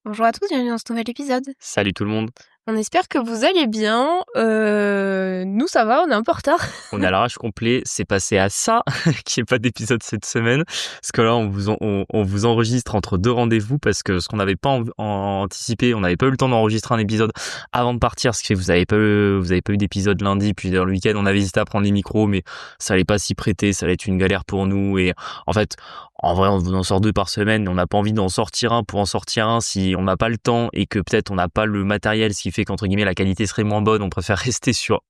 Bonjour à tous, bienvenue dans ce nouvel épisode. Salut tout le monde. On espère que vous allez bien. Nous, ça va, on est un peu en retard. On est à l'arrache complet. C'est passé à ça qu'il n'y ait pas d'épisode cette semaine. Parce que là, on vous enregistre entre deux rendez-vous parce que ce qu'on n'avait pas anticipé, on n'avait pas eu le temps d'enregistrer un épisode avant de partir. Ce qui fait que vous avez pas eu d'épisode lundi. Puis dans le week-end, on avait hésité à prendre les micros, mais ça allait pas s'y prêter. Ça allait être une galère pour nous. Et en fait, en vrai, on en sort 2 par semaine. On n'a pas envie d'en sortir un pour en sortir un si on n'a pas le temps et que peut-être on n'a pas le matériel, ce qui fait qu'entre guillemets la qualité serait moins bonne. On préfère rester sur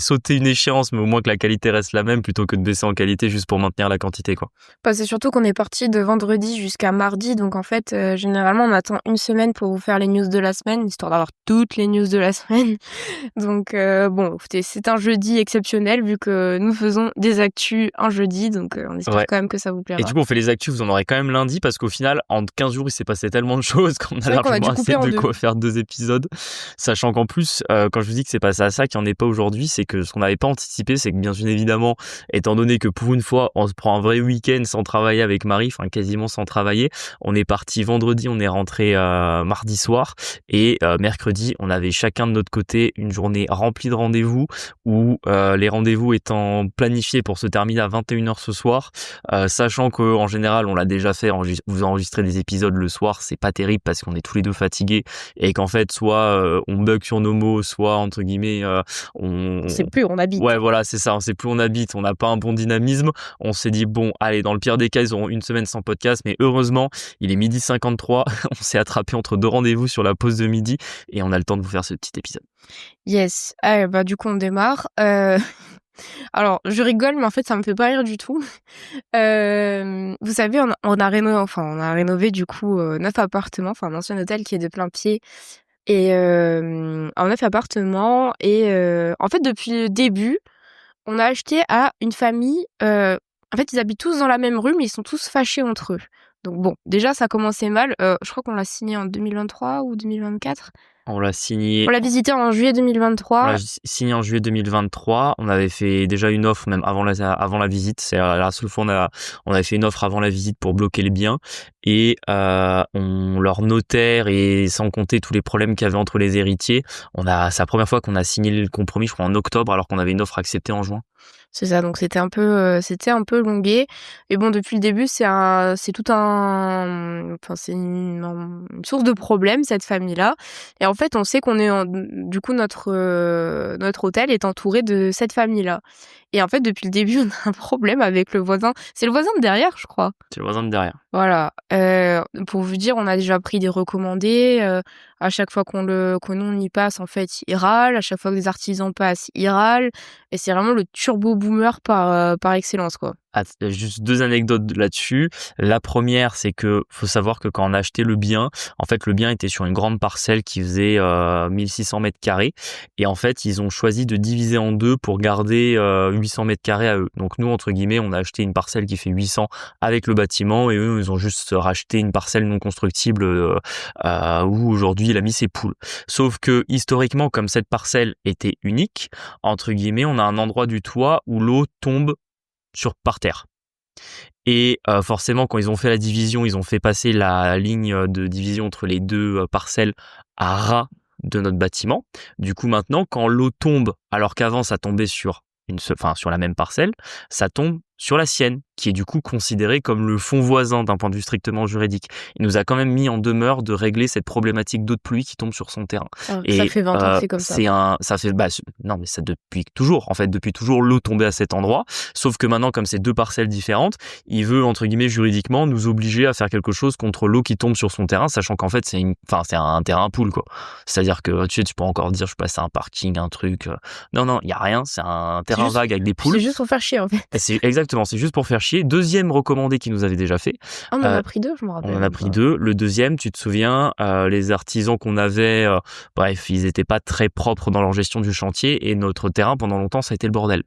sauter une échéance, mais au moins que la qualité reste la même plutôt que de baisser en qualité juste pour maintenir la quantité, quoi. Bah, c'est surtout qu'on est parti de vendredi jusqu'à mardi, donc en fait, généralement, on attend une semaine pour vous faire les news de la semaine, histoire d'avoir toutes les news de la semaine. Donc bon, écoutez, c'est un jeudi exceptionnel vu que nous faisons des actus un jeudi, donc on espère quand même que ça vous plaira. Et du coup, on fait les actus, vous en aurez quand même lundi parce qu'au final, en 15 jours, il s'est passé tellement de choses qu'on a largement assez de quoi faire 2 épisodes. Sachant qu'en plus, quand je vous dis que c'est passé à ça, qu'il n'y en ait pas aujourd'hui, c'est que ce qu'on n'avait pas anticipé, c'est que bien évidemment, étant donné que pour une fois, on se prend un vrai week-end sans travailler avec Marie, enfin quasiment sans travailler, on est parti vendredi, on est rentré mardi soir et mercredi, on avait chacun de notre côté une journée remplie de rendez-vous où les rendez-vous étant planifiés pour se terminer à 21h ce soir, sachant qu'en général, on l'a déjà fait, vous enregistrez des épisodes le soir, c'est pas terrible parce qu'on est tous les deux fatigués et qu'en fait, soit on bug sur nos mots, soit entre guillemets, on sait plus où on habite. Ouais, voilà, c'est ça, on sait plus où on habite, on n'a pas un bon dynamisme. On s'est dit, bon, allez, dans le pire des cas, ils auront une semaine sans podcast, mais heureusement, il est 12h53, on s'est attrapé entre 2 rendez-vous sur la pause de midi et on a le temps de vous faire ce petit épisode. Yes, du coup, on démarre. Alors, je rigole, mais en fait, ça me fait pas rire du tout. Vous savez, on a rénové du coup 9 appartements, enfin un ancien hôtel qui est de plain-pied, et en 9 appartements. Et en fait, depuis le début, on a acheté à une famille. En fait, ils habitent tous dans la même rue, mais ils sont tous fâchés entre eux. Donc bon, déjà, ça commençait mal. Je crois qu'on l'a signé en 2023 ou 2024. On l'a signé. On l'a visité en juillet 2023. On l'a signé en juillet 2023. On avait fait déjà une offre même avant la visite. C'est la seule fois on avait fait une offre avant la visite pour bloquer les biens. Et on leur notaire, et sans compter tous les problèmes qu'il y avait entre les héritiers, c'est la première fois qu'on a signé le compromis, je crois en octobre, alors qu'on avait une offre acceptée en juin. C'est ça, donc c'était un peu longué. Et bon, depuis le début, c'est une source de problème, cette famille-là. Et en fait, on sait du coup, notre hôtel est entouré de cette famille-là. Et en fait, depuis le début, on a un problème avec le voisin. C'est le voisin de derrière, je crois. C'est le voisin de derrière. Voilà. Pour vous dire, on a déjà pris des recommandés. À chaque fois qu'on y passe, en fait, il râle. À chaque fois que des artisans passent, il râle. Et c'est vraiment le turbo boomer par excellence, quoi. Juste 2 anecdotes là-dessus. La première, c'est que faut savoir que quand on a acheté le bien, en fait, le bien était sur une grande parcelle qui faisait 1600 mètres carrés. Et en fait, ils ont choisi de diviser en 2 pour garder 800 mètres carrés à eux. Donc nous, entre guillemets, on a acheté une parcelle qui fait 800 avec le bâtiment et eux, ils ont juste racheté une parcelle non constructible où aujourd'hui, il a mis ses poules. Sauf que historiquement, comme cette parcelle était unique, entre guillemets, on a un endroit du toit où l'eau tombe par terre. Et forcément, quand ils ont fait la division, ils ont fait passer la ligne de division entre les 2 parcelles à ras de notre bâtiment. Du coup, maintenant, quand l'eau tombe, alors qu'avant ça tombait sur la même parcelle, ça tombe sur la sienne, qui est du coup considérée comme le fond voisin d'un point de vue strictement juridique. Il nous a quand même mis en demeure de régler cette problématique d'eau de pluie qui tombe sur son terrain. Et ça fait 20 ans que c'est comme ça. Non, mais ça depuis toujours. En fait, depuis toujours, l'eau tombait à cet endroit. Sauf que maintenant, comme c'est 2 parcelles différentes, il veut, entre guillemets, juridiquement, nous obliger à faire quelque chose contre l'eau qui tombe sur son terrain, sachant qu'en fait, c'est un terrain poule, quoi. C'est-à-dire que, tu peux encore dire, je sais pas, c'est un parking, un truc. Non, il y a rien. C'est un terrain vague avec des poules. C'est juste pour faire chier, en fait. Exactement, c'est juste pour faire chier. Deuxième recommandé qu'il nous avait déjà fait. On en a pris 2, je me rappelle. On en a pris 2. Le deuxième, tu te souviens, les artisans qu'on avait, bref, ils étaient pas très propres dans leur gestion du chantier et notre terrain, pendant longtemps, ça a été le bordel.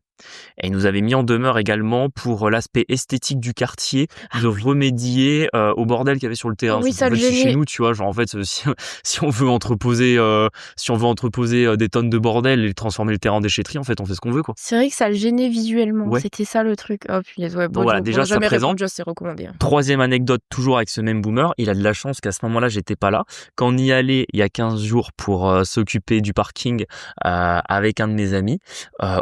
Et il nous avait mis en demeure également pour l'aspect esthétique du quartier, de remédier au bordel qu'il y avait sur le terrain. Oui, Sauf qu'en ça le fait, c'est chez gênait. nous, tu vois, genre en fait, si on veut entreposer, des tonnes de bordel et transformer le terrain en déchetterie, en fait, on fait ce qu'on veut, quoi. C'est vrai que ça le gênait visuellement. Ouais. C'était ça le truc. Oh punaise, ouais. Donc Bon, voilà, on déjà n'a ça jamais présente. répondu à ces recommandés. Hein. 3e anecdote, toujours avec ce même boomer, il a de la chance qu'à ce moment-là, j'étais pas là. Quand on y allait il y a 15 jours pour s'occuper du parking avec un de mes amis,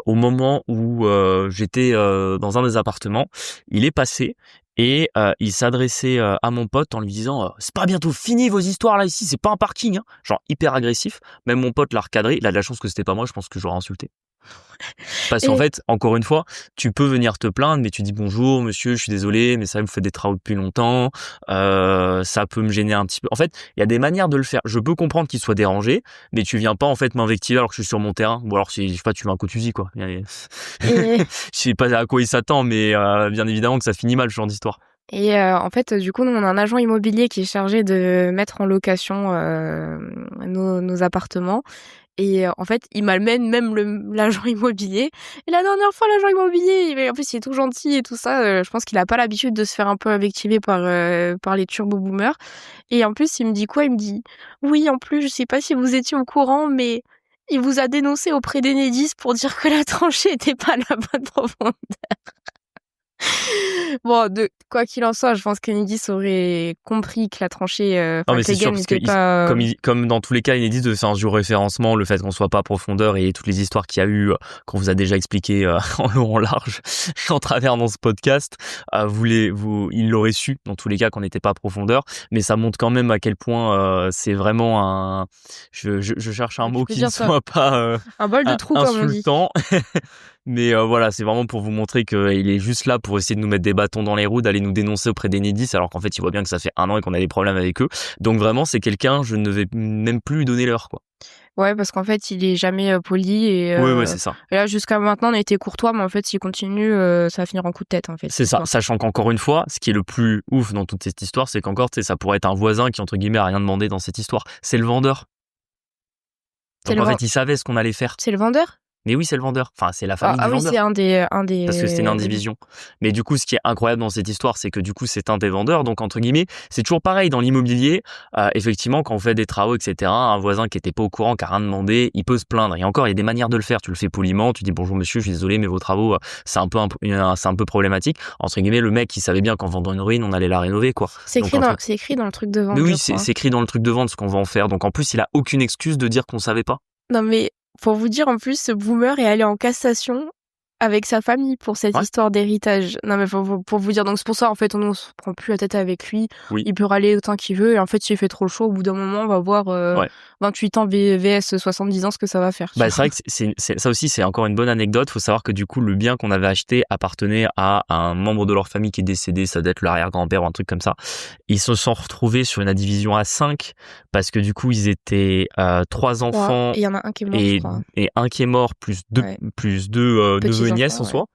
au moment où j'étais dans un des appartements, il est passé et il s'adressait à mon pote en lui disant c'est pas bientôt fini vos histoires là ici, c'est pas un parking, hein. Genre hyper agressif. Même mon pote l'a recadré, il a de la chance que c'était pas moi, je pense que j'aurais insulté. Parce qu'en Et fait, encore une fois, tu peux venir te plaindre, mais tu dis bonjour, monsieur, je suis désolé, mais ça, vous faites des travaux depuis longtemps, ça peut me gêner un petit peu. En fait, il y a des manières de le faire. Je peux comprendre qu'il soit dérangé, mais tu viens pas en fait m'invectiver alors que je suis sur mon terrain. Ou alors, si je sais pas, tu veux un coup de fusil, quoi. et, Je sais pas à quoi il s'attend, mais bien évidemment que ça finit mal ce genre d'histoire. en fait, du coup, nous, on a un agent immobilier qui est chargé de mettre en location nos appartements. Et en fait, il malmène même l'agent immobilier. Et la dernière fois, l'agent immobilier, en plus, il est tout gentil et tout ça. Je pense qu'il a pas l'habitude de se faire un peu invectiver par les turbo-boomers. Et en plus, il me dit quoi? Il me dit, oui, en plus, je sais pas si vous étiez au courant, mais il vous a dénoncé auprès d'Enedis pour dire que la tranchée était pas à la bonne profondeur. Bon, quoi qu'il en soit, je pense qu'Enedis aurait compris que la tranchée, Non, que mais c'est les gars sûr, parce que n'étaient pas... comme dans tous les cas, Inédit de faire un géoréférencement, le fait qu'on soit pas à profondeur et toutes les histoires qu'il y a eu, qu'on vous a déjà expliqué en long, en large, en travers dans ce podcast, il l'aurait su dans tous les cas qu'on n'était pas à profondeur, mais ça montre quand même à quel point c'est vraiment je cherche un Tu mot peux qui ne dire ça. soit pas Un bol de trou, comme on dit. insultant. Mais voilà, c'est vraiment pour vous montrer qu'il est juste là pour essayer de nous mettre des bâtons dans les roues, d'aller nous dénoncer auprès d'Enedis, alors qu'en fait, il voit bien que ça fait 1 an et qu'on a des problèmes avec eux. Donc vraiment, c'est quelqu'un, je ne vais même plus lui donner l'heure, quoi. Ouais, parce qu'en fait, il est jamais poli Ouais, c'est ça. et là, jusqu'à maintenant, on a été courtois, mais en fait, s'il continue, ça va finir en coup de tête, en fait. C'est ça, sachant qu'encore une fois, ce qui est le plus ouf dans toute cette histoire, c'est qu'encore, tu sais, ça pourrait être un voisin qui, entre guillemets, a rien demandé dans cette histoire. C'est le vendeur. Donc en fait, il savait ce qu'on allait faire. C'est le vendeur? Mais oui, c'est le vendeur. Enfin, c'est la famille du vendeur. Oui, c'est un des... Parce que c'était une indivision. Mais du coup, ce qui est incroyable dans cette histoire, c'est que du coup, c'est un des vendeurs. Donc, entre guillemets, c'est toujours pareil dans l'immobilier. Effectivement, quand on fait des travaux, etc., un voisin qui était pas au courant, qui a rien demandé, il peut se plaindre. Et encore, il y a des manières de le faire. Tu le fais poliment, tu dis bonjour monsieur, je suis désolé, mais vos travaux, c'est un peu problématique. Entre guillemets, le mec, il savait bien qu'en vendant une ruine, on allait la rénover, quoi. C'est écrit dans le truc de vente. Mais oui, c'est écrit dans le truc de vente ce qu'on va en faire. Donc, en plus, il a aucune excuse de dire qu'on savait pas. Non, mais pour vous dire, en plus, ce boomer est allé en cassation avec sa famille pour cette histoire d'héritage. Non, mais pour vous dire, donc c'est pour ça, en fait, on se prend plus la tête avec lui. Oui. Il peut râler autant qu'il veut. Et en fait, s'il fait trop chaud, au bout d'un moment, on va voir 28 ans vs 70 ans ce que ça va faire. Bah, c'est vrai que ça aussi, c'est encore une bonne anecdote. Faut savoir que du coup, le bien qu'on avait acheté appartenait à un membre de leur famille qui est décédé. Ça doit être l'arrière-grand-père ou un truc comme ça. Ils se sont retrouvés sur une division à 5 parce que du coup, ils étaient 3 enfants. Et il y en a un qui est mort, je crois. Et un qui est mort, plus deux neveux et nièces en soi.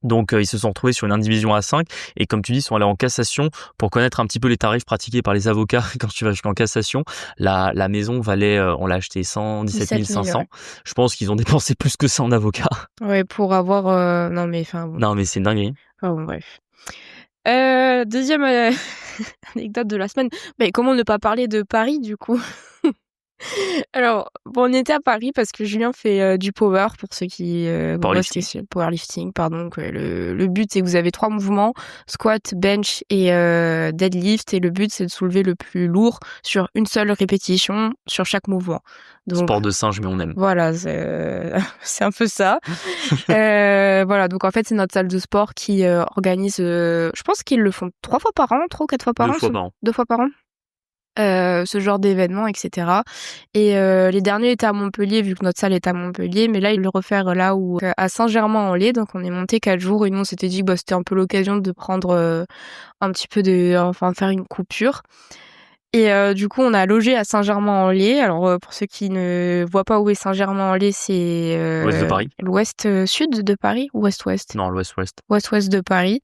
Donc ils se sont retrouvés sur une indivision à 5 et comme tu dis, ils sont allés en cassation pour connaître un petit peu les tarifs pratiqués par les avocats quand tu vas jusqu'en cassation. La maison valait, on l'a acheté 117 500. Ouais. Je pense qu'ils ont dépensé plus que ça en avocats. Ouais, pour avoir... Non mais c'est une dinguerie. Bon, bref. Deuxième anecdote de la semaine. Mais comment ne pas parler de Paris du coup? Alors, bon, on était à Paris parce que Julien fait du power, pour ceux qui... powerlifting, pardon. Le but, c'est que vous avez 3 mouvements, squat, bench et deadlift. Et le but, c'est de soulever le plus lourd sur une seule répétition sur chaque mouvement. Donc, sport de singe, mais on aime. Voilà, c'est un peu ça. Voilà, donc en fait, c'est notre salle de sport qui organise... je pense qu'ils le font 3 fois par an, 3 ou 4 fois par an. 2 fois par an. Ce genre d'événements, etc. Et les derniers étaient à Montpellier, vu que notre salle est à Montpellier, mais là, ils le refaire là où à Saint-Germain-en-Laye. Donc, on est monté 4 jours et nous, on s'était dit que c'était un peu l'occasion de prendre un petit peu de faire une coupure. Et du coup, on a logé à Saint-Germain-en-Laye. Alors, pour ceux qui ne voient pas où est Saint-Germain-en-Laye, c'est l'ouest de Paris. L'ouest-sud de Paris ou ouest-ouest? Non, l'ouest-ouest. Ouest-ouest de Paris.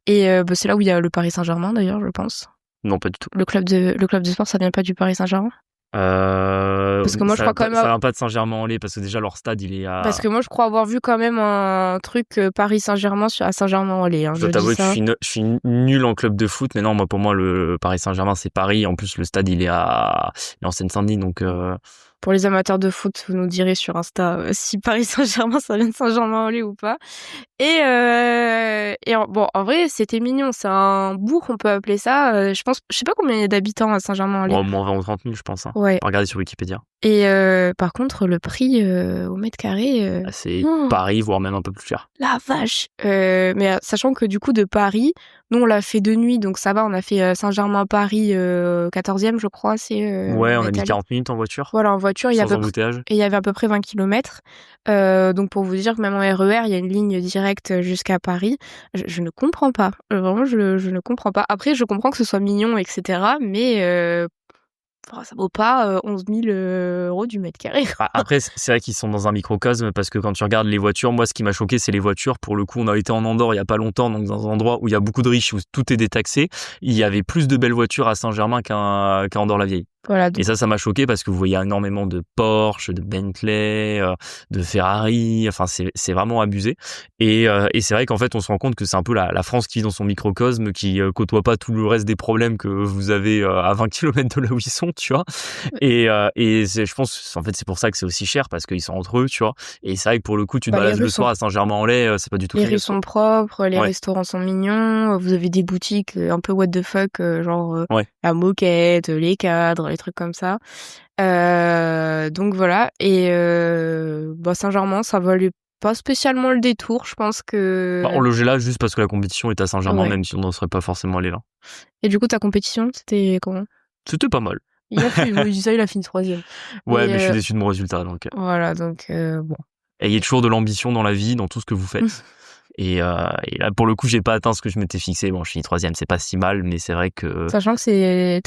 Et c'est là où il y a le Paris Saint-Germain, d'ailleurs, je pense. Non, pas du tout. Le club de sport, ça vient pas du Paris Saint-Germain? Parce que moi, je crois quand même... Ça vient pas de Saint-Germain-en-Laye, parce que déjà, leur stade, il est à... Parce que moi, je crois avoir vu quand même un truc Paris-Saint-Germain à Saint-Germain-en-Laye. Je dois t'avouer que je suis nul en club de foot, mais non, pour moi, le Paris Saint-Germain, c'est Paris. En plus, le stade, il est en Seine-Saint-Denis, donc... Pour les amateurs de foot, vous nous direz sur Insta si Paris Saint-Germain, ça vient de Saint-Germain-en-Laye ou pas. Bon, en vrai, c'était mignon. C'est un bourg, on peut appeler ça. Je sais pas combien il y a d'habitants à Saint-Germain-en-Laye. Au moins 20 ou 30 000, je pense. Ouais. Regardez sur Wikipédia. Et par contre, le prix au mètre carré... c'est Paris, voire même un peu plus cher. La vache. Mais sachant que du coup, de Paris, nous, on l'a fait de nuit, donc ça va. On a fait Saint-Germain-Paris 14e, je crois. Ouais, on a mis 40 minutes en voiture. Voilà, en voiture. Sans embouteillage. Et il y avait à peu près 20 km. Donc pour vous dire que même en RER, il y a une ligne directe jusqu'à Paris. Je ne comprends pas. Vraiment, je ne comprends pas. Après, je comprends que ce soit mignon, etc. Mais... ça vaut pas 11 000 euros du mètre carré. Après, c'est vrai qu'ils sont dans un microcosme, parce que quand tu regardes les voitures, moi, ce qui m'a choqué, c'est les voitures. Pour le coup, on a été en Andorre il y a pas longtemps, donc dans un endroit où il y a beaucoup de riches, où tout est détaxé. Il y avait plus de belles voitures à Saint-Germain qu'à Andorre-la-Vieille. Voilà, et ça m'a choqué, parce que vous voyez énormément de Porsche, de Bentley, de Ferrari. Enfin, c'est vraiment abusé. Et c'est vrai qu'en fait, on se rend compte que c'est un peu la France qui vit dans son microcosme, qui côtoie pas tout le reste des problèmes que vous avez à 20 km de là où ils sont, tu vois. Et je pense, en fait, c'est pour ça que c'est aussi cher, parce qu'ils sont entre eux, tu vois. Et c'est vrai que pour le coup, tu te balades le soir à Saint-Germain-en-Laye, c'est pas du tout... Les rues sont propres, les restaurants sont mignons, vous avez des boutiques un peu what the fuck, genre la moquette, les cadres, les trucs comme ça. Donc voilà. Et Saint-Germain, ça valait pas spécialement le détour, je pense que... on logeait là juste parce que la compétition est à Saint-Germain, même si on n'en serait pas forcément allé là. Et du coup, ta compétition, c'était comment? C'était pas mal. Il a fini 3e. Ouais, mais je suis déçu de mon résultat, donc... Voilà, donc bon. Ayez toujours de l'ambition dans la vie, dans tout ce que vous faites. Et là, pour le coup, j'ai pas atteint ce que je m'étais fixé. Bon, je suis 3e, c'est pas si mal, mais c'est vrai que... Sachant que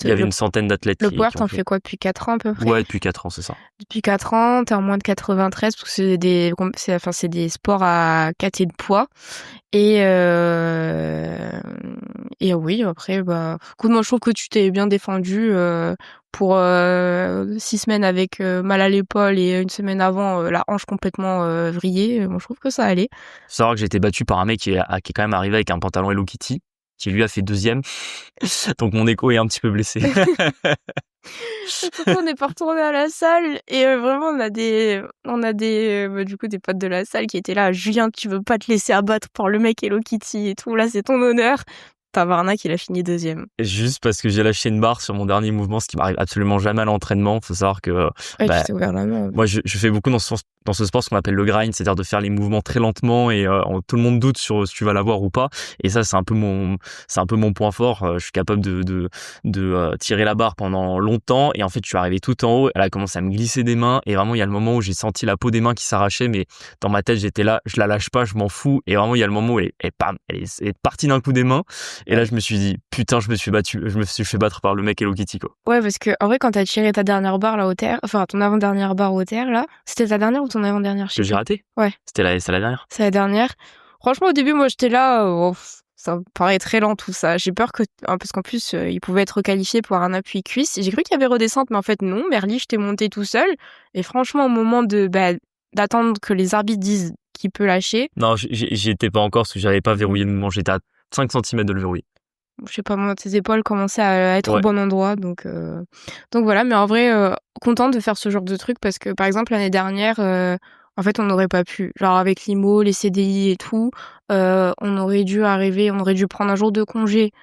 il y avait une centaine d'athlètes. Le power, t'en fais quoi depuis 4 ans à peu près? Ouais, depuis 4 ans, c'est ça. Depuis 4 ans, t'es en moins de 93, parce que c'est des sports à caté de poids. Et oui, après, écoute, moi je trouve que tu t'es bien défendu pour 6 semaines avec mal à l'épaule et une semaine avant la hanche complètement vrillée. Moi je trouve que ça allait. Faut savoir que j'ai été battu par un mec qui est quand même arrivé avec un pantalon Hello Kitty, qui lui a fait 2e. Donc mon écho est un petit peu blessé. On n'est pas retourné à la salle et vraiment on a des du coup des potes de la salle qui étaient là. Julien, tu veux pas te laisser abattre par le mec Hello Kitty et tout, là c'est ton honneur. Tabarnak, il a fini 2e. Juste parce que j'ai lâché une barre sur mon dernier mouvement, ce qui m'arrive absolument jamais à l'entraînement. Faut savoir que tu t'es ouvert la main. Moi je fais beaucoup dans ce sport ce qu'on appelle le grind, c'est-à-dire de faire les mouvements très lentement, et tout le monde doute sur si tu vas l'avoir ou pas. Et ça, c'est un peu mon point fort. Je suis capable de tirer la barre pendant longtemps, et en fait je suis arrivé tout en haut, elle a commencé à me glisser des mains, et vraiment il y a le moment où j'ai senti la peau des mains qui s'arrachait, mais dans ma tête j'étais là, je la lâche pas, je m'en fous. Et vraiment il y a le moment où elle est partie d'un coup des mains, et là je me suis dit putain, je me suis fait battre par le mec Hello Kitty, quoi. Ouais, parce que en vrai quand t'as tiré ta dernière barre là au terre, enfin ton avant-dernière barre au terre là, c'était ta dernière ou ton avant-dernière? Que j'ai raté? Ouais. C'est la dernière. C'est la dernière. Franchement, au début, moi, j'étais là, ça me paraît très lent tout ça. J'ai peur parce qu'en plus, il pouvait être qualifié pour un appui cuisse. J'ai cru qu'il y avait redescente, mais en fait, non. Merli, j'étais monté tout seul. Et franchement, au moment d'attendre que les arbitres disent qu'il peut lâcher. Non, j'y étais pas encore parce que j'avais pas verrouillé le mouvement. J'étais à 5 cm de le verrouiller. Je sais pas, moi, tes épaules commençaient à être au bon endroit. Donc voilà, mais en vrai, contente de faire ce genre de truc parce que, par exemple, l'année dernière, en fait, on n'aurait pas pu. Genre, avec l'IMO, les CDI et tout, on aurait dû prendre un jour de congé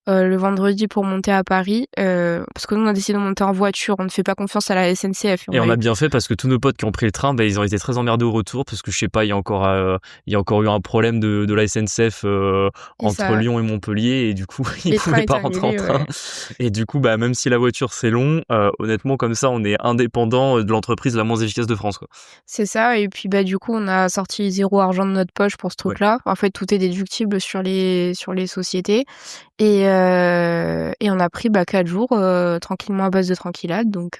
le vendredi pour monter à Paris, parce que nous, on a décidé de monter en voiture. On ne fait pas confiance à la SNCF. Et on a bien fait, parce que tous nos potes qui ont pris le train, ils ont été très emmerdés au retour, parce que je sais pas, il y a encore eu un problème de la SNCF entre Lyon et Montpellier, et du coup, ils pouvaient pas rentrer en train. Ouais. Et du coup, même si la voiture c'est long, honnêtement, comme ça, on est indépendant de l'entreprise la moins efficace de France, quoi. C'est ça. Et puis, du coup, on a sorti 0 argent de notre poche pour ce truc-là. En fait, tout est déductible sur les sociétés. Et on a pris 4 jours tranquillement à base de tranquillade, donc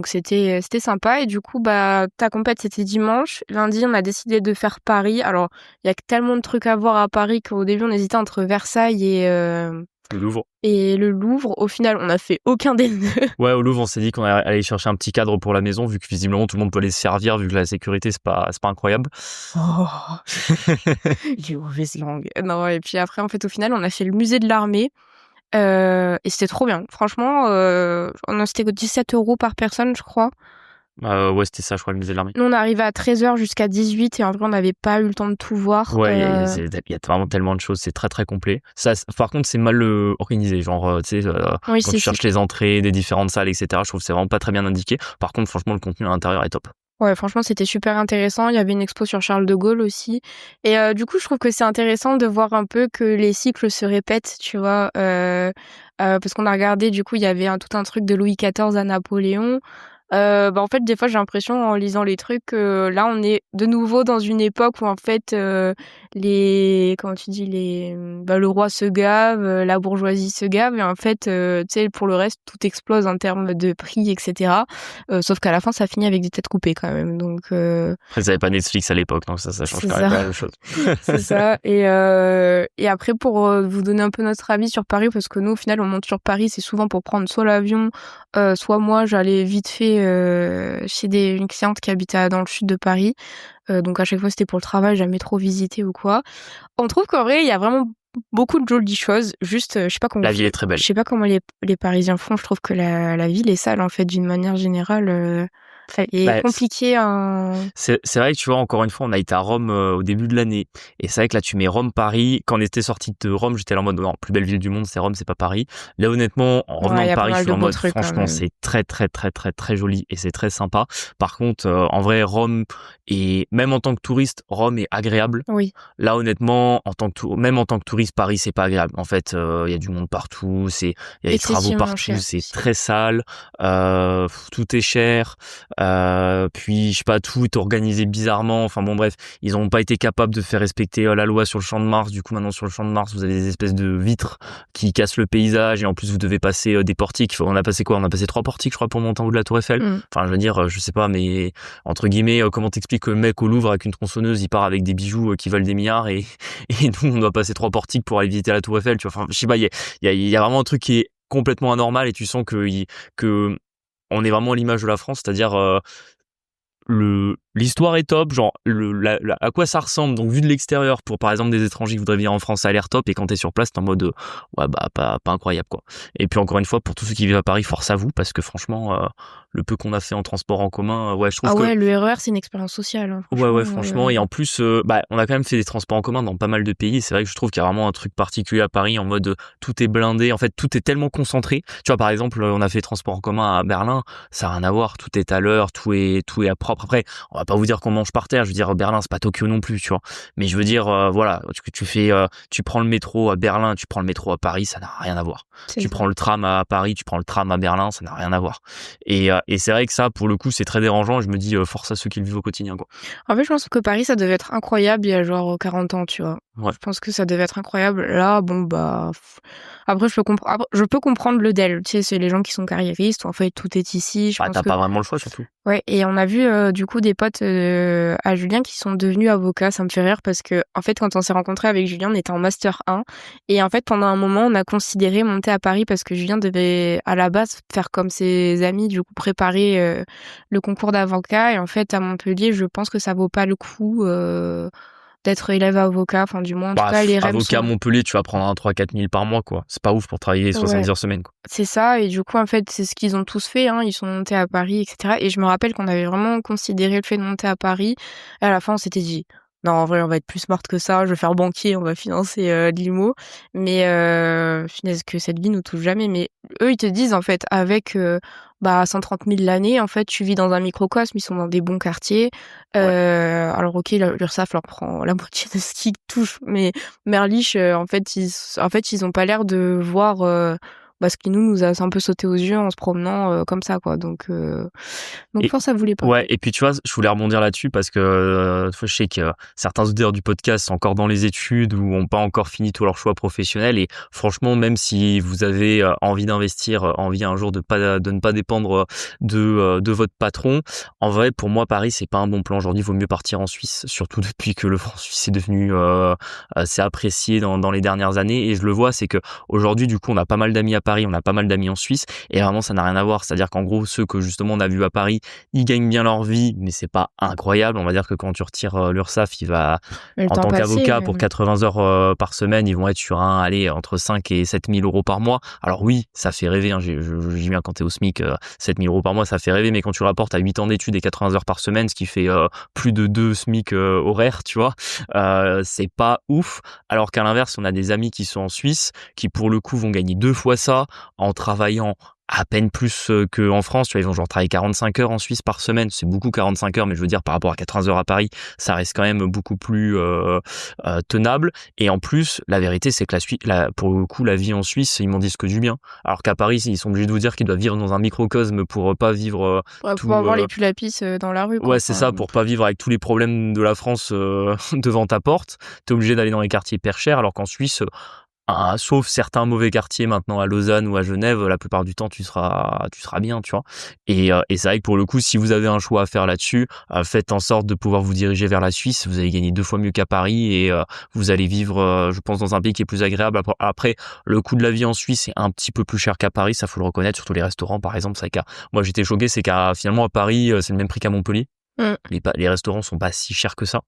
c'était sympa. Et du coup ta compète c'était dimanche. Lundi on a décidé de faire Paris. Alors il y a tellement de trucs à voir à Paris qu'au début on hésitait entre Versailles Le Louvre. Et le Louvre, au final, on n'a fait aucun des 2. Ouais, au Louvre, on s'est dit qu'on allait aller chercher un petit cadre pour la maison, vu que visiblement tout le monde peut aller se servir, vu que la sécurité, c'est pas incroyable. Oh, les mauvaises langues. Non, et puis après, en fait, au final, on a fait le musée de l'armée. Et c'était trop bien. Franchement, c'était 17 € par personne, je crois. Ouais, c'était ça, je crois, le musée de l'armée. Nous, on est arrivé à 13h jusqu'à 18 et en vrai, on n'avait pas eu le temps de tout voir. Ouais, il y a vraiment tellement de choses, c'est très très complet. Ça, par contre, c'est mal organisé. Genre, tu sais, Oui, quand tu cherches les entrées des différentes salles, etc., je trouve que c'est vraiment pas très bien indiqué. Par contre, franchement, le contenu à l'intérieur est top. Ouais, franchement, c'était super intéressant. Il y avait une expo sur Charles de Gaulle aussi. Et du coup, je trouve que c'est intéressant de voir un peu que les cycles se répètent, tu vois. Parce qu'on a regardé, du coup, il y avait tout un truc de Louis XIV à Napoléon. En fait, des fois, j'ai l'impression, en lisant les trucs, que là, on est de nouveau dans une époque où, en fait, comment tu dis, le roi se gave, la bourgeoisie se gave, et en fait, tu sais, pour le reste, tout explose en termes de prix, etc. Sauf qu'à la fin, ça finit avec des têtes coupées, quand même. Donc, Après, ils avaient pas Netflix à l'époque, donc ça change c'est quand même ça. pas la chose. C'est ça. Et après, pour vous donner un peu notre avis sur Paris, parce que nous, au final, on monte sur Paris, c'est souvent pour prendre soit l'avion, soit moi, j'allais vite fait chez une cliente qui habitait dans le sud de Paris. Donc à chaque fois, c'était pour le travail, jamais trop visité ou quoi. On trouve qu'en vrai, il y a vraiment beaucoup de jolies choses. Juste, je sais pas comment La ville est très belle. je sais pas comment les Parisiens font. Je trouve que la ville est sale, en fait, d'une manière générale. Et compliqué. C'est vrai que tu vois, encore une fois, on a été à Rome au début de l'année. Et c'est vrai que là, tu mets Rome-Paris. Quand on était sorti de Rome, j'étais là en mode, non, plus belle ville du monde, c'est Rome, c'est pas Paris. Là, honnêtement, en revenant de Paris, je suis en mode, franchement, c'est très, très, très, très, très joli et c'est très sympa. Par contre, en vrai, Rome, et même en tant que touriste, Rome est agréable. Oui. Là, honnêtement, même en tant que touriste, Paris, c'est pas agréable. En fait, il y a du monde partout, il y a des travaux partout, c'est très sale, tout est cher. Puis je sais pas, tout est organisé bizarrement. Enfin bon, bref, ils ont pas été capables de faire respecter la loi sur le Champ de Mars. Du coup, maintenant sur le Champ de Mars, vous avez des espèces de vitres qui cassent le paysage et en plus vous devez passer des portiques. On a passé quoi? On a passé 3 portiques, je crois, pour monter en haut de la Tour Eiffel. Enfin, je veux dire, je sais pas, mais entre guillemets, comment t'expliques que le mec au Louvre avec une tronçonneuse, il part avec des bijoux qui valent des milliards et nous on doit passer 3 portiques pour aller visiter la Tour Eiffel. Tu vois, enfin, je sais pas, il y a vraiment un truc qui est complètement anormal et tu sens que on est vraiment à l'image de la France, c'est-à-dire l'histoire est top, genre à quoi ça ressemble, donc vu de l'extérieur, pour par exemple des étrangers qui voudraient venir en France, ça a l'air top, et quand t'es sur place t'es en mode ouais bah pas incroyable quoi. Et puis encore une fois, pour tous ceux qui vivent à Paris, force à vous, parce que franchement le peu qu'on a fait en transport en commun, ouais, je trouve que le RER c'est une expérience sociale, hein, ouais franchement, et en plus on a quand même fait des transports en commun dans pas mal de pays. C'est vrai que je trouve qu'il y a vraiment un truc particulier à Paris, en mode tout est blindé, en fait tout est tellement concentré. Tu vois, par exemple, on a fait transport en commun à Berlin, ça a rien à voir, tout est à l'heure, tout est à propre. Après, on va pas vous dire qu'on mange par terre, je veux dire, Berlin c'est pas Tokyo non plus, tu vois, mais je veux dire voilà, tu prends le métro à Berlin, tu prends le métro à Paris, ça n'a rien à voir. Tu prends le tram à Paris, tu prends le tram à Berlin, ça n'a rien à voir. Et c'est vrai que ça, pour le coup, c'est très dérangeant. Je me dis force à ceux qui le vivent au quotidien, quoi. En fait, je pense que Paris, ça devait être incroyable il y a genre 40 ans, tu vois. Ouais. Je pense que ça devait être incroyable. Là, bon, bah... Après, je peux comprendre le DEL. Tu sais, c'est les gens qui sont carriéristes. En fait, tout est ici. T'as pas vraiment le choix, surtout. Ouais, et on a vu, du coup, des potes à Julien qui sont devenus avocats. Ça me fait rire parce que, en fait, quand on s'est rencontrés avec Julien, on était en Master 1. Et en fait, pendant un moment, on a considéré monter à Paris parce que Julien devait, à la base, faire comme ses amis, du coup, préparer le concours d'avocat. Et en fait, à Montpellier, je pense que ça vaut pas le coup d'être élève avocat. Enfin, du moins, en tout cas, les règles avocat à Montpellier, tu vas prendre un 3-4 000 par mois, quoi. C'est pas ouf pour travailler 70 heures semaine, quoi. C'est ça, et du coup, en fait, c'est ce qu'ils ont tous fait, hein. Ils sont montés à Paris, etc. Et je me rappelle qu'on avait vraiment considéré le fait de monter à Paris. Et à la fin, on s'était dit, non, en vrai, on va être plus smart que ça. Je vais faire banquier, on va financer l'IMO. Mais finalement, que cette vie nous touche jamais. Mais eux, ils te disent, en fait, avec 130 000 l'année, en fait, tu vis dans un microcosme, ils sont dans des bons quartiers. Alors, ok, l'URSSAF leur prend la moitié de ce qu'ils touchent. Mais Merlich, en fait, ils ont pas l'air de voir ce qui nous a un peu sauté aux yeux en se promenant comme ça, quoi. Donc force à vous les Paris. Ouais, et puis tu vois, je voulais rebondir là-dessus parce que je sais que certains auditeurs du podcast sont encore dans les études ou ont pas encore fini tous leurs choix professionnels, et franchement, même si vous avez envie d'investir, envie un jour de ne pas dépendre de votre patron, en vrai, pour moi, Paris, c'est pas un bon plan. Aujourd'hui, il vaut mieux partir en Suisse, surtout depuis que le franc suisse est devenu assez apprécié dans les dernières années. Et je le vois, c'est que aujourd'hui, du coup, on a pas mal d'amis à Paris, on a pas mal d'amis en Suisse, et vraiment, ça n'a rien à voir. C'est-à-dire qu'en gros, ceux que justement on a vus à Paris, ils gagnent bien leur vie, mais c'est pas incroyable. On va dire que quand tu retires l'URSSAF, en tant qu'avocat, pour 80 heures par semaine, ils vont être sur entre 5 et 7 000 euros par mois. Alors oui, ça fait rêver, hein. J'ai bien quand t'es au SMIC, 7 000 euros par mois, ça fait rêver, mais quand tu rapportes à 8 ans d'études et 80 heures par semaine, ce qui fait plus de 2 SMIC horaires, tu vois, c'est pas ouf. Alors qu'à l'inverse, on a des amis qui sont en Suisse, qui pour le coup vont gagner 2 fois ça en travaillant à peine plus qu'en France. Tu vois, ils vont genre travailler 45 heures en Suisse par semaine. C'est beaucoup 45 heures, mais je veux dire, par rapport à 80 heures à Paris, ça reste quand même beaucoup plus tenable. Et en plus, la vérité, c'est que pour le coup, la vie en Suisse, ils m'en disent que du bien. Alors qu'à Paris, ils sont obligés de vous dire qu'ils doivent vivre dans un microcosme pour pas vivre pour avoir les pulls à pisse dans la rue, quoi. Ouais, c'est ça, pour pas vivre avec tous les problèmes de la France devant ta porte. T'es obligé d'aller dans les quartiers hyper chers, alors qu'en Suisse, sauf certains mauvais quartiers maintenant à Lausanne ou à Genève, la plupart du temps tu seras bien, tu vois. Et c'est vrai que pour le coup, si vous avez un choix à faire là-dessus, faites en sorte de pouvoir vous diriger vers la Suisse. Vous allez gagner 2 fois mieux qu'à Paris, et vous allez vivre, je pense, dans un pays qui est plus agréable. Après, le coût de la vie en Suisse est un petit peu plus cher qu'à Paris, ça faut le reconnaître, surtout les restaurants par exemple. C'est moi j'étais choqué, c'est qu'à finalement à Paris, c'est le même prix qu'à Montpellier. Les restaurants sont pas si chers que ça.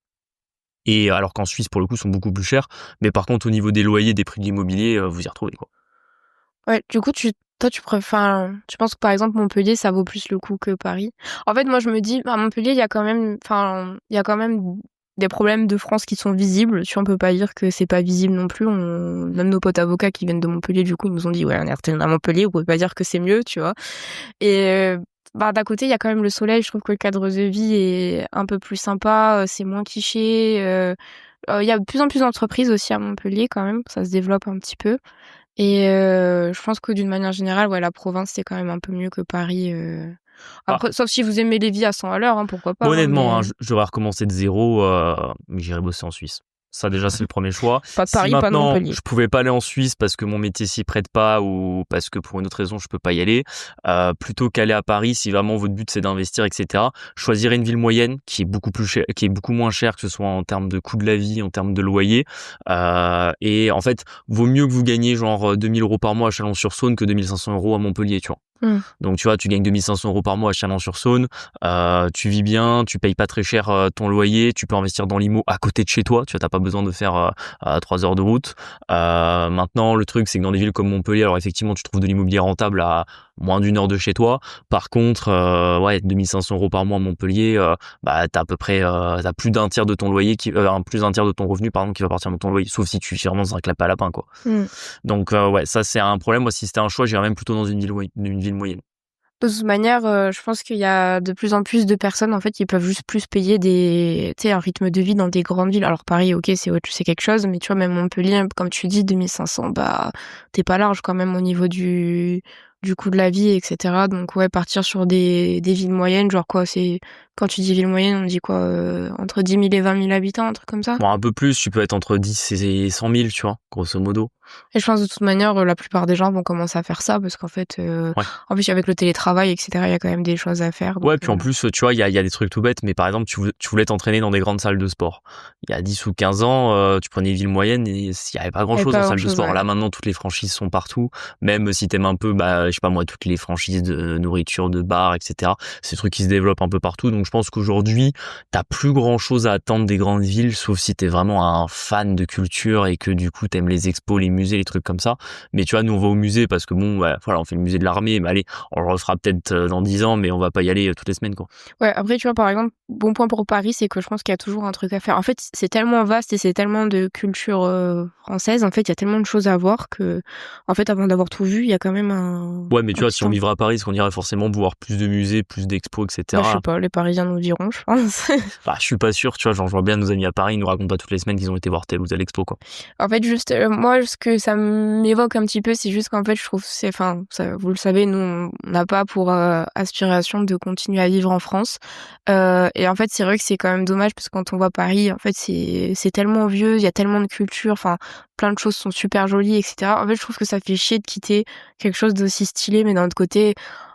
Et alors qu'en Suisse, pour le coup, sont beaucoup plus chers. Mais par contre, au niveau des loyers, des prix de l'immobilier, vous y retrouvez, quoi. Ouais, du coup, tu penses que par exemple Montpellier, ça vaut plus le coup que Paris? En fait, moi, je me dis, à Montpellier, il y a quand même des problèmes de France qui sont visibles. Tu vois, on peut pas dire que c'est pas visible non plus. Même nos potes avocats qui viennent de Montpellier, du coup, ils nous ont dit, ouais, on est retourné à Montpellier, vous pouvez pas dire que c'est mieux, tu vois. Et d'un côté, il y a quand même le soleil. Je trouve que le cadre de vie est un peu plus sympa, c'est moins cliché. Il y a de plus en plus d'entreprises aussi à Montpellier, quand même. Ça se développe un petit peu. Et je pense que d'une manière générale, ouais, la province, c'est quand même un peu mieux que Paris. Après, sauf si vous aimez les vies à 100 à l'heure, hein, pourquoi pas. Honnêtement, j'aurais recommencé de zéro, mais j'irais bosser en Suisse. Ça, déjà, c'est le premier choix. Pas de Paris, si pas de maintenant, Montpellier. je pouvais pas aller en Suisse parce que mon métier s'y prête pas, ou parce que pour une autre raison, je peux pas y aller, plutôt qu'aller à Paris, si vraiment votre but c'est d'investir, etc., choisirez une ville moyenne qui est beaucoup moins chère, que ce soit en termes de coût de la vie, en termes de loyer. Et en fait, vaut mieux que vous gagniez genre 2 000 euros par mois à Chalon-sur-Saône que 2 500 euros à Montpellier, tu vois. Donc tu vois, tu gagnes 2 500 euros par mois à Chalon-sur-Saône, tu vis bien, tu payes pas très cher ton loyer, tu peux investir dans l'IMO à côté de chez toi, tu vois, t'as pas besoin de faire 3 heures de route. Maintenant, le truc, c'est que dans des villes comme Montpellier, alors effectivement, tu trouves de l'immobilier rentable à moins d'1 heure de chez toi. Par contre, 2 500 euros par mois à Montpellier, t'as à peu près, t'as plus d'un tiers de ton loyer plus d'un tiers de ton revenu, pardon, qui va partir dans ton loyer, sauf si tu vis vraiment dans un clap à lapin, quoi. Donc ouais, ça c'est un problème. Moi, si c'était un choix, j'irais même plutôt dans une ville moyenne. De toute manière, je pense qu'il y a de plus en plus de personnes, en fait, qui peuvent juste plus payer un rythme de vie dans des grandes villes. Alors Paris, ok, c'est quelque chose, mais tu vois, même Montpellier, comme tu dis, 2 500, t'es pas large quand même au niveau du coût de la vie, etc. Donc ouais, partir sur des villes moyennes, genre quoi, quand tu dis ville moyenne, on dit quoi, entre 10 000 et 20 000 habitants, un truc comme ça? Bon, un peu plus, tu peux être entre 10 et 100 000, tu vois, grosso modo. Et je pense de toute manière, la plupart des gens vont commencer à faire ça parce qu'en fait, en plus avec le télétravail, etc., il y a quand même des choses à faire. Ouais, puis en plus, tu vois, il y a des trucs tout bêtes, mais par exemple, tu voulais t'entraîner dans des grandes salles de sport. Il y a 10 ou 15 ans, tu prenais une ville moyenne et il y avait pas grand chose en salle de sport. Ouais. Là, maintenant, toutes les franchises sont partout. Même si t'aimes un peu, je sais pas moi, toutes les franchises de nourriture, de bars, etc. C'est des trucs qui se développent un peu partout. Donc, je pense qu'aujourd'hui, t'as plus grand chose à attendre des grandes villes, sauf si t'es vraiment un fan de culture et que du coup, t'aimes les expos, les musées, les trucs comme ça. Mais tu vois, nous, on va au musée parce que bon, ouais, voilà, on fait le musée de l'armée, mais allez, on le refera peut-être dans 10 ans, mais on va pas y aller toutes les semaines, quoi. Ouais, après, tu vois, par exemple, bon point pour Paris, c'est que je pense qu'il y a toujours un truc à faire. En fait, c'est tellement vaste et c'est tellement de culture française. En fait, il y a tellement de choses à voir que, en fait, avant d'avoir tout vu, il y a quand même Ouais, mais tu un vois, petit si on temps. vivrait à Paris, est-ce qu'on irait forcément voir plus de musées, plus d'expos, et Bah, je sais cetera? pas, les Parisiens nous diront, je pense. Bah, je suis pas sûr, tu vois, genre, je vois bien nos amis à Paris, ils nous racontent pas toutes les semaines qu'ils ont été voir telle ou telle expo, quoi. En fait, juste, moi, ce que ça m'évoque un petit peu, c'est juste qu'en fait, je trouve c'est enfin, ça vous le savez, nous, on n'a pas pour, aspiration de continuer à vivre en France. Et en fait, c'est vrai que c'est quand même dommage parce que quand on voit Paris, en fait, c'est tellement vieux, il y a tellement de culture, enfin, plein de choses sont super jolies et cetera. En fait, je trouve que ça fait chier de quitter quelque chose d'aussi stylé, mais d'un autre côté,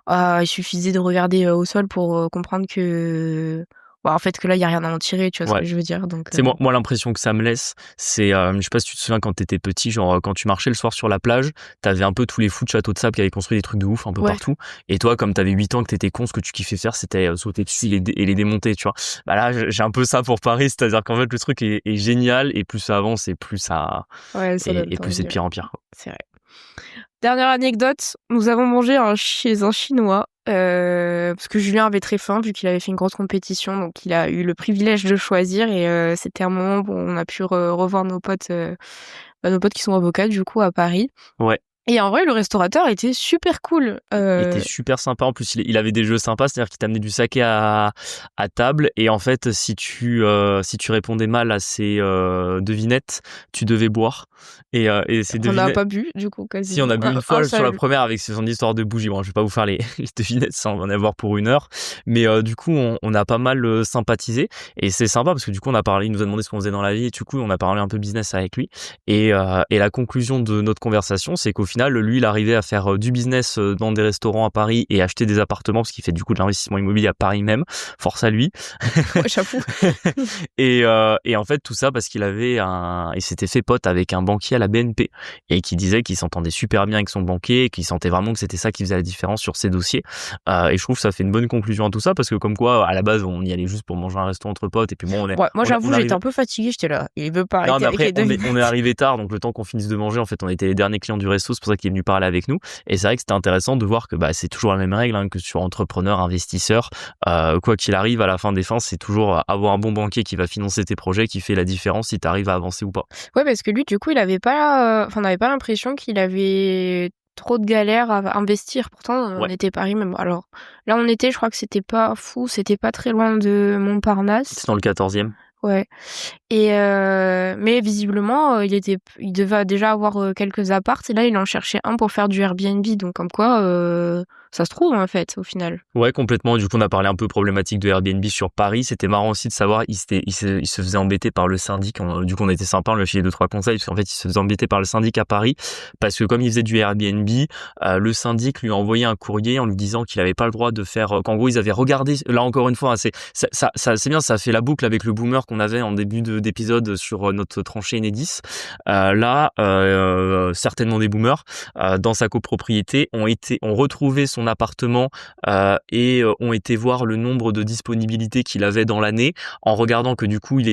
il suffisait de regarder, au sol pour, comprendre que, bah, en fait, que là, il y a rien à en tirer, tu vois ce Ouais. que je veux dire? Donc C'est moi l'impression que ça me laisse, c'est, je sais pas si tu te souviens quand t'étais petit, genre, quand tu marchais le soir sur la plage, t'avais un peu tous les fous de Château de Sable qui avaient construit des trucs de ouf un peu ouais. partout. Et toi, comme t'avais 8 ans, que t'étais con, ce que tu kiffais faire, c'était sauter dessus et les démonter, tu vois. Bah là, j'ai un peu ça pour Paris, c'est-à-dire qu'en fait, le truc est génial et plus ça avance et plus ça Ouais, ça donne et pas plus c'est envie, de ouais. pire en pire, quoi. C'est vrai. Dernière anecdote, nous avons mangé chez un Chinois, parce que Julien avait très faim vu qu'il avait fait une grosse compétition, donc il a eu le privilège de choisir et c'était un moment où on a pu revoir nos potes qui sont avocats du coup à Paris. Ouais. Et en vrai, le restaurateur était super cool. Il était super sympa. En plus, il avait des jeux sympas, c'est-à-dire qu'il t'amenait du saké à table. Et en fait, si tu répondais mal à ses devinettes, tu devais boire. Et ces On n'a devinettes. pas bu du coup Si, on quasiment. a bu une Un fois sur la seul. première avec son histoire de bougie. Bon, je vais pas vous faire les devinettes sans en avoir pour 1 heure. Mais du coup, on a pas mal sympathisé. Et c'est sympa parce que du coup, il nous a demandé ce qu'on faisait dans la vie. Et du coup, on a parlé un peu business avec lui. Et la conclusion de notre conversation, c'est qu'au final, lui, il arrivait à faire du business dans des restaurants à Paris et acheter des appartements parce qu'il fait du coup de l'investissement immobilier à Paris même. Force à lui. Ouais, j'avoue. Et en fait, tout ça parce il s'était fait pote avec un banquier à la BNP et qui disait qu'il s'entendait super bien avec son banquier et qu'il sentait vraiment que c'était ça qui faisait la différence sur ses dossiers. Et je trouve que ça fait une bonne conclusion à tout ça parce que comme quoi, à la base, on y allait juste pour manger un resto entre potes et puis bon, Ouais, moi j'avoue, on j'étais arrivait. un peu fatiguée, j'étais là. Il veut pas Non, arrêter mais avec après, les devinettes. on est arrivé tard, donc le temps qu'on finisse de manger, en fait, on était les derniers clients du resto, c'est pour ça qu'il est venu parler avec nous. Et c'est vrai que c'était intéressant de voir que bah, c'est toujours la même règle hein, que sur entrepreneur, investisseur. Quoi qu'il arrive, à la fin des fins, c'est toujours avoir un bon banquier qui va financer tes projets qui fait la différence si tu arrives à avancer ou pas. Ouais, parce que lui, du coup, il avait pas, enfin, on n'avait pas l'impression qu'il avait trop de galères à investir. Pourtant, on Ouais, était Paris même. Alors, là, on était, je crois que c'était pas fou, c'était pas très loin de Montparnasse. c'est dans le 14e. Ouais. Et mais visiblement, il devait déjà avoir quelques apparts. Et là, il en cherchait un pour faire du Airbnb. Donc, comme quoi, ça se trouve, en fait, au final. Ouais, complètement. Du coup, on a parlé un peu problématique de Airbnb sur Paris. C'était marrant aussi de savoir, il se faisait embêter par le syndic. Du coup, on était sympa, on lui a filé 2-3 conseils, parce qu'en fait, il se faisait embêter par le syndic à Paris, parce que comme il faisait du Airbnb, le syndic lui a envoyé un courrier en lui disant qu'il avait pas le droit de faire, qu'en gros, ils avaient regardé, là encore une fois, hein, c'est bien, ça fait la boucle avec le boomer qu'on avait en début d'épisode sur notre tranchée Enedis. Certainement des boomers, dans sa copropriété, ont retrouvé son appartement et ont été voir le nombre de disponibilités qu'il avait dans l'année en regardant que du coup il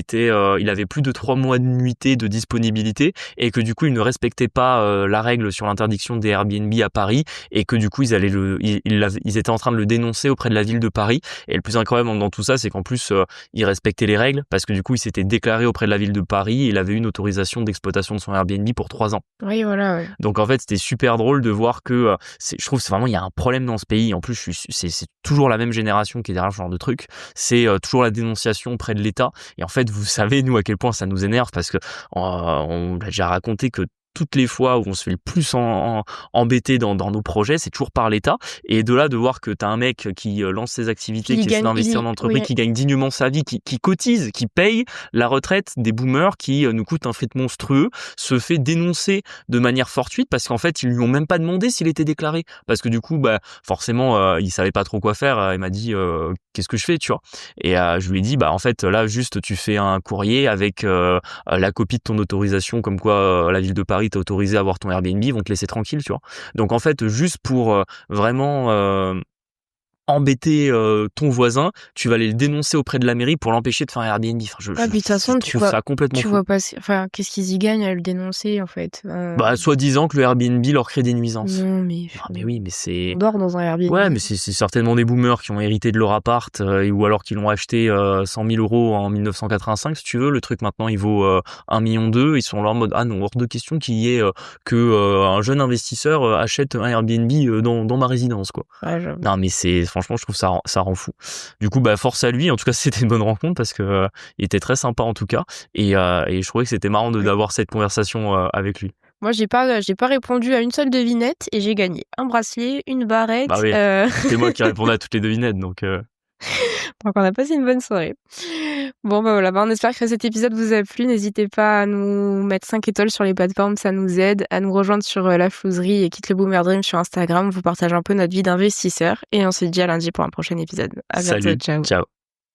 avait plus de 3 mois de nuitée de disponibilité et que du coup il ne respectait pas la règle sur l'interdiction des Airbnb à Paris et que du coup ils étaient en train de le dénoncer auprès de la ville de Paris. Et le plus incroyable dans tout ça, c'est qu'en plus il respectait les règles parce que du coup il s'était déclaré auprès de la ville de Paris et il avait eu une autorisation d'exploitation de son Airbnb pour 3 ans. Oui, voilà, ouais. Donc en fait, c'était super drôle de voir que je trouve que c'est vraiment il y a un problème dans ce pays. En plus, c'est toujours la même génération qui est derrière ce genre de truc. C'est toujours la dénonciation auprès de l'État. Et en fait, vous savez nous à quel point ça nous énerve parce que on l'a déjà raconté que toutes les fois où on se fait le plus embêter dans nos projets, c'est toujours par l'État. Et de là, de voir que t'as un mec qui lance ses activités, qui essaie d'investir en entreprise, oui. qui gagne dignement sa vie, qui cotise, qui paye la retraite des boomers, qui nous coûte un fric monstrueux, se fait dénoncer de manière fortuite parce qu'en fait, ils lui ont même pas demandé s'il était déclaré. Parce que du coup, bah, forcément, il savait pas trop quoi faire. Il m'a dit, qu'est-ce que je fais, tu vois? Et je lui ai dit, bah, en fait, là, juste, tu fais un courrier avec la copie de ton autorisation, comme quoi la ville de Paris t'a autorisé à avoir ton Airbnb, ils vont te laisser tranquille, tu vois. Donc en fait, juste pour vraiment embêter ton voisin, tu vas aller le dénoncer auprès de la mairie pour l'empêcher de faire un Airbnb. Enfin, Puis de toute façon, je trouve ça complètement tu fou. vois pas, enfin, qu'est-ce qu'ils y gagnent à le dénoncer, en fait? Bah, soi-disant que le Airbnb leur crée des nuisances. Non, mais Ah, mais oui, mais c'est... on dort dans un Airbnb. Ouais, mais c'est certainement des boomers qui ont hérité de leur appart ou alors qui l'ont acheté 100 000 euros en 1985, si tu veux. Le truc maintenant, il vaut 1,2 million. Ils sont là en mode ah non, hors de question qu'il y ait que un jeune investisseur achète un Airbnb dans ma résidence, quoi. Ouais, j'avoue. Non, mais c'est franchement, je trouve ça rend fou. Du coup, bah force à lui. En tout cas, c'était une bonne rencontre parce que il était très sympa en tout cas et je trouvais que c'était marrant d'avoir cette conversation avec lui. Moi, j'ai pas répondu à une seule devinette et j'ai gagné un bracelet, une barrette. Bah oui, c'était moi qui répondais à toutes les devinettes, donc. Donc on a passé une bonne soirée. Bon, bah voilà, on espère que cet épisode vous a plu. N'hésitez pas à nous mettre 5 étoiles sur les plateformes, ça nous aide. À nous rejoindre sur La Flouserie et Quitte le Boomer Dream sur Instagram. On vous partage un peu notre vie d'investisseur. Et on se dit à lundi pour un prochain épisode. À bientôt, Salut, ciao. ciao.